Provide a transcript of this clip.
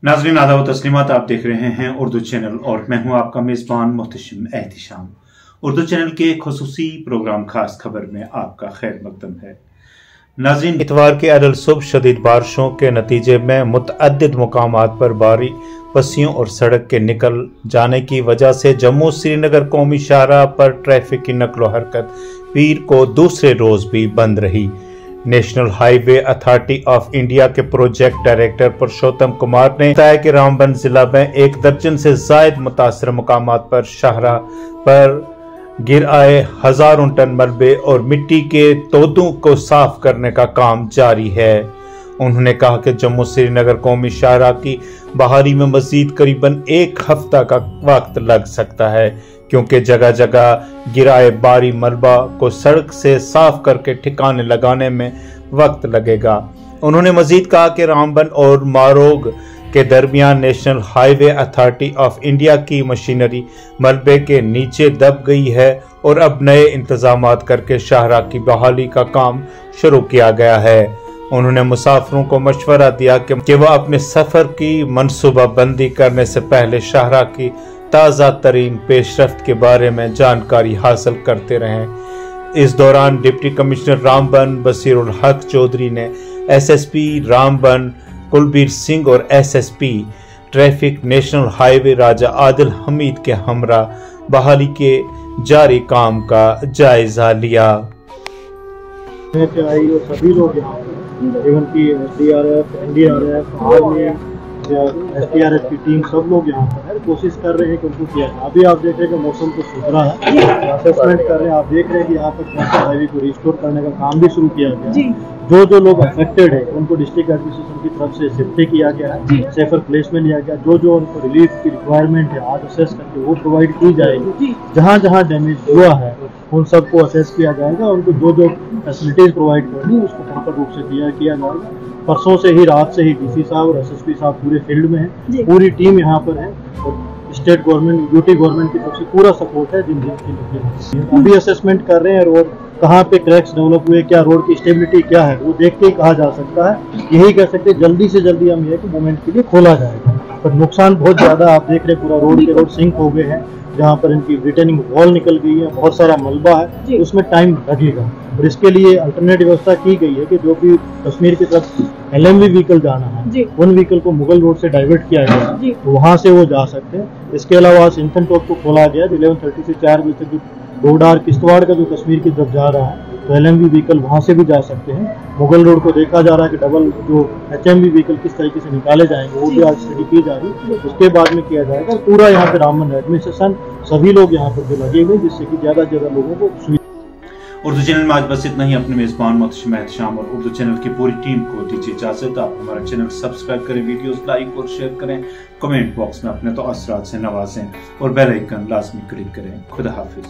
नाज़रीन आदाब व तस्लीमात, आप देख रहे हैं उर्दू चैनल और मैं हूं आपका मेज़बान मुहतशिम एहतिशाम। उर्दू चैनल के खुसूसी प्रोग्राम खास खबर में आपका खैर मकदम है। नाज़रीन, इतवार की अदल सुबह शदीद बारिशों के नतीजे में मुतअद्दिद मुकामात पर भारी पस्सियों और सड़क के निकल जाने की वजह से जम्मू श्रीनगर कौमी शाहराह पर ट्रैफिक की नकलो हरकत पीर को दूसरे रोज भी बंद रही। National highway authority of India के प्रोजेक्ट डायरेक्टर पुरुषोत्तम कुमार ने बताया कि रामबन जिला में 1 दर्जन से जायद मुतासर मुकामात पर शाहराह पर गिर आए हजारों टन मलबे और मिट्टी के तोदों को साफ करने का काम जारी है। उन्होंने कहा कि जम्मू श्रीनगर कौमी शाहराह की बहाली में मजीद करीबन 1 हफ्ता का वक्त लग सकता है, क्योंकि जगह जगह गिराए बारी मलबा को सड़क से साफ करके ठिकाने लगाने में वक्त लगेगा। उन्होंने मजीद कहा कि रामबन और मारोग के दरमियान national highway authority of India की मशीनरी मलबे के नीचे दब गई है और अब नए इंतजामात करके शाहराह की बहाली का काम शुरू किया गया है। उन्होंने मुसाफिरों को मशवरा दिया कि वह अपने सफर की मनसूबा बंदी करने से पहले शाहराह की ताज़ा तरीन पेशरफ्त के बारे में जानकारी हासिल करते रहें। इस दौरान डिप्टी कमिश्नर रामबन बसीरुल हक चौधरी ने एसएसपी रामबन कुलबीर सिंह और एसएसपी ट्रैफिक नेशनल हाईवे राजा आदिल हमीद के हमरा बहाली के जारी काम का जायजा लिया। सभी लोग इवन की एसडीआरएफ, एनडीआरएफ, आर्मी, एसडीआरएफ की टीम सब लोग यहाँ पर है, कोशिश कर रहे हैं कि उनको किया जाए। अभी आप देख रहे हैं कि मौसम तो सुधरा है, असेसमेंट कर रहे हैं। आप देख रहे हैं कि यहाँ पर नेशनल हाईवे को रिस्टोर करने का काम भी शुरू किया गया। जो लोग अफेक्टेड है उनको डिस्ट्रिक्ट एडमिनिस्ट्रेशन की तरफ से शिफ्ट किया गया है, सेफर प्लेस में लिया गया। जो उनको रिलीफ की रिक्वायरमेंट है आज असेस करके वो प्रोवाइड की जाएगी। जहाँ डैमेज हुआ है उन सबको असेस किया जाएगा। उनको जो फैसिलिटीज प्रोवाइड करनी है उसको प्रॉपर रूप से किया जाएगा। परसों से ही, रात से ही डीसी साहब और एसएसपी साहब पूरे फील्ड में हैं, पूरी टीम यहाँ पर है और स्टेट गवर्नमेंट, यूटी गवर्नमेंट की तरफ से पूरा सपोर्ट है। जिन अभी असेसमेंट कर रहे हैं रोड कहाँ पे क्रैक्स डेवलप हुए, क्या रोड की स्टेबिलिटी क्या है, वो देख के ही कहा जा सकता है। यही कह सकते हैं जल्दी से जल्दी हम ये मूवमेंट के लिए खोला जाएगा। पर नुकसान बहुत ज्यादा आप देख रहे हैं, पूरा रोड सिंक हो गए हैं। जहाँ पर इनकी रिटेनिंग वॉल निकल गई है, बहुत सारा मलबा है, उसमें टाइम लगेगा। और इसके लिए अल्टरनेटिव व्यवस्था की गई है कि जो भी कश्मीर की तरफ एलएमवी व्हीकल जाना है उन व्हीकल को मुगल रोड से डाइवर्ट किया गया, तो वहाँ से वो जा सकते हैं। इसके अलावा सिंथन टॉप को खोला गया 11:30 से 4 बजे तक। डोडार किश्तवाड़ का जो कश्मीर की तरफ जा रहा है तो एलएमवी व्हीकल वहाँ से भी जा सकते हैं। मुगल रोड को देखा जा रहा है कि डबल जो एचएमवी व्हीकल किस तरीके से निकाले जाएंगे, वो भी आज स्टडी की जा रही है। उसके बाद में किया जाएगा। पूरा यहाँ पे रामबन एडमिनिस्ट्रेशन सभी लोग यहाँ पर जो लगे हुए, जिससे कि ज्यादा से ज्यादा लोगों को सुविधा। उर्दू चैनल में आज बस इतना ही। अपने मेजबान मुहतशिम एहतिशाम और उर्दू चैनल की पूरी टीम को दीजिए इजाजत। आप हमारा चैनल सब्सक्राइब करें, वीडियोस लाइक और शेयर करें, कमेंट बॉक्स में अपने तो असरात से नवाजें और बेल आइकन लाजमी क्लिक करें। खुदा हाफिज।